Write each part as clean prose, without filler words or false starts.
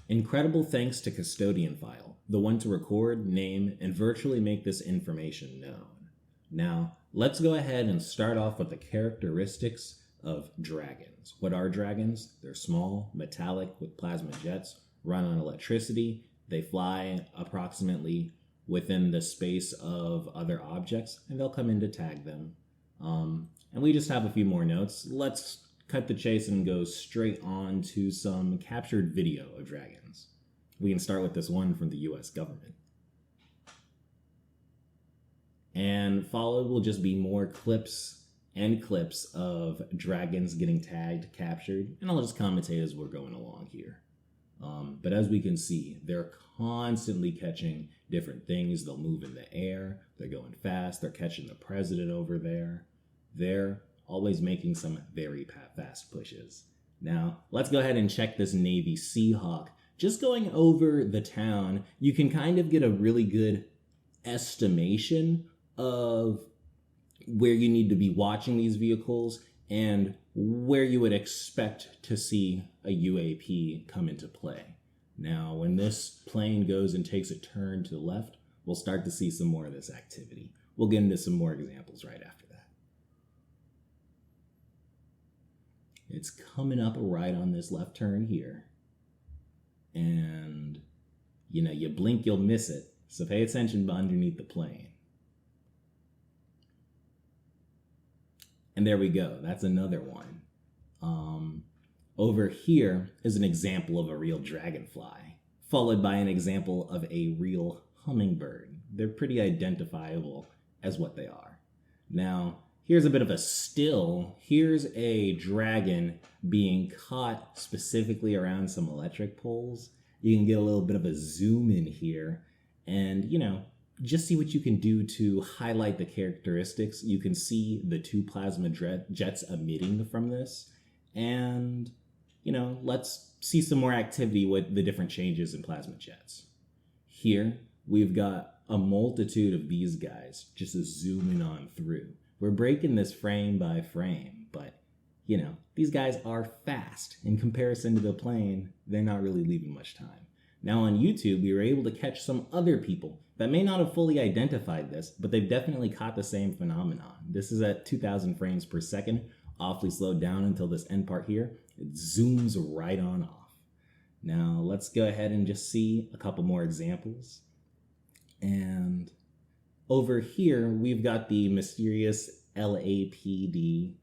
Incredible thanks to Custodian File, the one to record, name, and virtually make this information known. Now, let's go ahead and start off with the characteristics of dragons. What are dragons? They're small, metallic, with plasma jets, run on electricity. They fly approximately within the space of other objects, and they'll come in to tag them. And we just have a few more notes. Let's cut the chase and go straight on to some captured video of dragons. We can start with this one from the US government. And followed will just be more clips of dragons getting tagged, captured, and I'll just commentate as we're going along here. But as we can see, they're constantly catching different things. They'll move in the air, they're going fast, they're catching the president over there. They're always making some very fast pushes. Now, let's go ahead and check this Navy Seahawk. Just going over the town, you can kind of get a really good estimation of where you need to be watching these vehicles and where you would expect to see a UAP come into play. Now, when this plane goes and takes a turn to the left, we'll start to see some more of this activity. We'll get into some more examples right after that. It's coming up right on this left turn here. And, you blink, you'll miss it. So pay attention underneath the plane. And there we go. That's another one. Over here is an example of a real dragonfly, followed by an example of a real hummingbird. They're pretty identifiable as what they are. Now, here's a bit of a still. Here's a dragon being caught specifically around some electric poles. You can get a little bit of a zoom in here and, just see what you can do to highlight the characteristics. You can see the two plasma jets emitting from this. And, let's see some more activity with the different changes in plasma jets. Here, we've got a multitude of these guys just zooming on through. We're breaking this frame by frame, but, these guys are fast. In comparison to the plane, they're not really leaving much time. Now on YouTube, we were able to catch some other people that may not have fully identified this, but they've definitely caught the same phenomenon. This is at 2,000 frames per second, awfully slowed down until this end part here. It zooms right on off. Now let's go ahead and just see a couple more examples. And over here, we've got the mysterious LAPD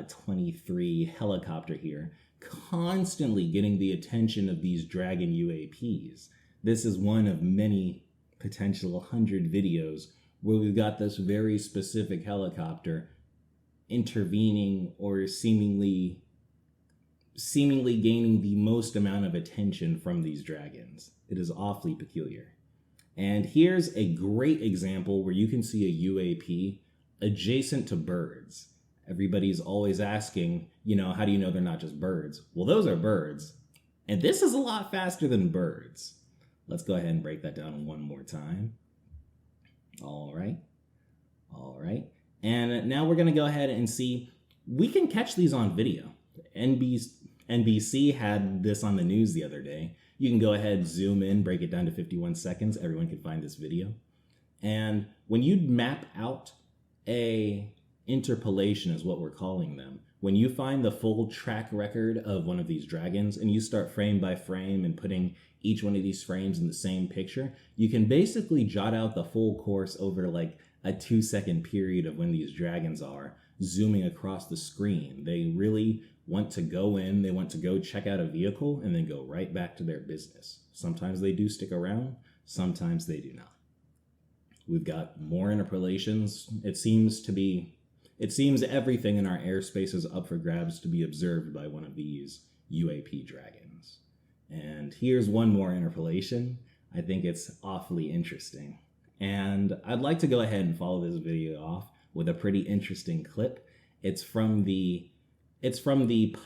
23 helicopter here, constantly getting the attention of these Dragon UAPs. This is one of many potential 100 videos where we've got this very specific helicopter intervening or seemingly gaining the most amount of attention from these dragons. It is awfully peculiar. And here's a great example where you can see a UAP adjacent to birds. Everybody's always asking, how do you know they're not just birds? Well, those are birds. And this is a lot faster than birds. Let's go ahead and break that down one more time. All right. And now we're going to go ahead and see, we can catch these on video. NBC had this on the news the other day. You can go ahead, zoom in, break it down to 51 seconds. Everyone can find this video. And when you map out a interpolation is what we're calling them. When you find the full track record of one of these dragons and you start frame by frame and putting each one of these frames in the same picture, you can basically jot out the full course over like a 2-second period of when these dragons are zooming across the screen. They really want to go in, they want to go check out a vehicle and then go right back to their business. Sometimes they do stick around, sometimes they do not. We've got more interpolations. It seems everything in our airspace is up for grabs to be observed by one of these UAP dragons. And here's one more interpolation. I think it's awfully interesting. And I'd like to go ahead and follow this video off with a pretty interesting clip. It's from the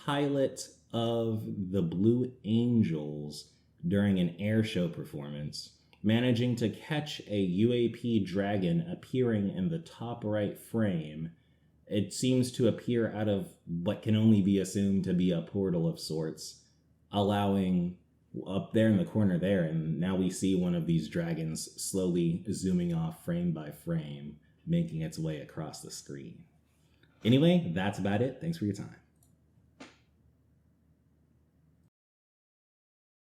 pilot of the Blue Angels during an air show performance, managing to catch a UAP dragon appearing in the top right frame. It seems to appear out of what can only be assumed to be a portal of sorts, allowing up there in the corner there, and now we see one of these dragons slowly zooming off frame by frame, making its way across the screen. Anyway, that's about it. Thanks for your time.